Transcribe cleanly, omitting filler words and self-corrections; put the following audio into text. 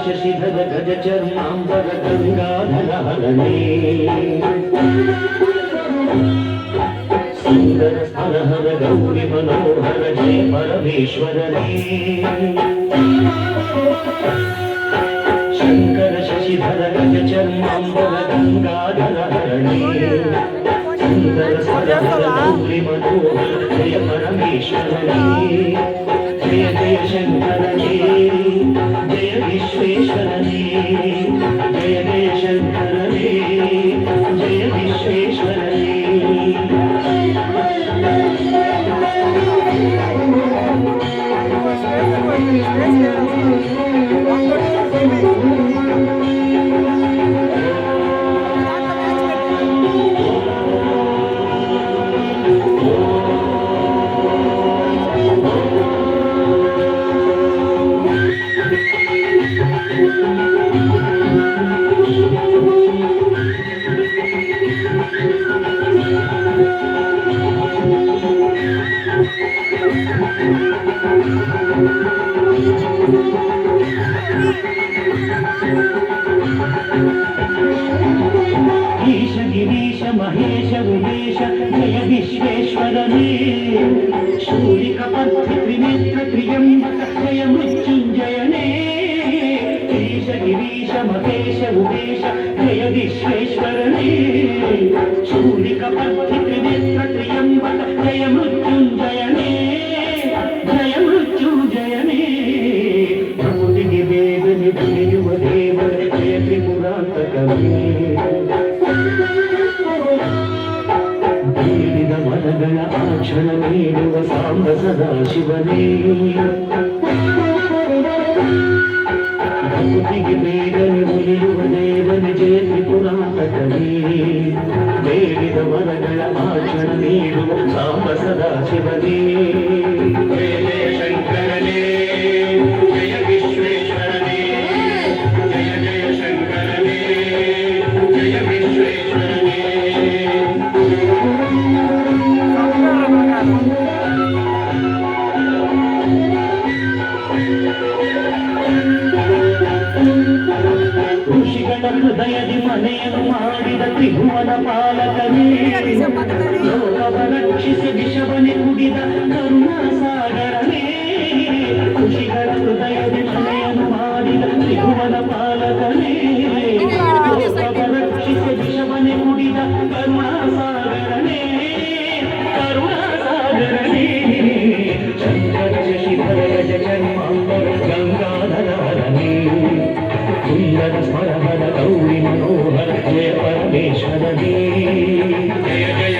ಶಶಿಧರ ಗಜ ಚರ್ಮಾಂಬರ ಗಂಗಾಧರ ಹರನೇ ಸುಂದರ ಹರ ಗೌರಿ ಮನೋಹರ ಜಯ ಪರಮೇಶ್ವರನೇ ಶಂಕರ ಶಶಿಧರ ಗಜ ಚರ್ಮಾಂಬರ ಗಂಗಾಧರ ಹರನೇ ಸುಂದರ ಹರ ಗೌರಿ ಮನೋಹರ ಜಯ ಪರಮೇಶ್ವರನೇ ಜಯ ಜಯ ಶಂಕರನೇ ಜಯ ವಿಶ್ವೇಶ್ವರನೇ ಜಯ ಜಯ ಶಂಕರನೇ ಜಯ ವಿಶ್ವೇಶ್ವರನೇ ईश गिरीश महेश उमेश जय विश्वेश्वरने शूलिकपद्धि त्रिनेत्र त्र्यंबक जय मृत्युंजयने ईश गिरीश महेश उमेश जय विश्वेश्वरने शूलिकपद्धि त्रिनेत्र त्र्यंबक जय मृत्युंजयने जय मृत्युंजयने प्रभुतिगे वेदने बुलियुव देवर जय त्रिपुरान्तकने ಬೇಡಿದ ಮನಗಳ ಆಕ್ಷಣ ನೀಡುವ ಸಾಂಬ ಸದಾ ಶಿವನೇ ಭಕ್ತಿಗೆ ಬೇಗನೆ ಉಳಿಯುವ ದೇವನ ಜಯ ತ್ರಿಪುರಾಂತಕನೇ ಬೇಡಿದ ಮನಗಳ ಆಕ್ಷಣ ನೀಡುವ ಸಾಂಬ ಸದಾ ಶಿವನೇ ಜಯ ಜಯ ಶಂಕರನೇ ಜಯ ವಿಶ್ವೇಶ್ವರನೇ ಜಯ ಜಯ ಶಂಕರನೇ ಜಯ ವಿಶ್ವೇಶ್ವರನೇ ಋಷಿಗಳ ಹೃದಯದಿ ಮನೆಯನ್ನು ಮಾಡಿದ ತ್ರಿಭುವನ ಪಾಲಕನೇ ಲೋಕವ ರಕ್ಷಿಸಿ ವಿಷವನೆ ಕುಡಿದ ಕರುಣಾಸಾಗರನೇ ಋಷಿಗಳ ಹೃದಯದಿ ಮನೆಯನ್ನು ಮಾಡಿದ ತ್ರಿಭುವನ ಪಾಲಕನೇ ಲೋಕವ ರಕ್ಷಿಸಿ ವಿಷವನೆ ಕುಡಿದ ಕರುಣಾಸಾಗರನೇ ಕರುಣಾಸಾಗರನೇ ಶಂಕರ ಶಶಿಧರ ಗಜ ಚರ್ಮಾಂಬರ ಗಂಗಾಧರ ಹರನೇ ಸುಂದರ ಸ್ಮರಹರ ಗೌರಿ ಮನೋಹರ ಜಯ ಪರಮೇಶ್ವರನೇ ಜಯ ಜಯ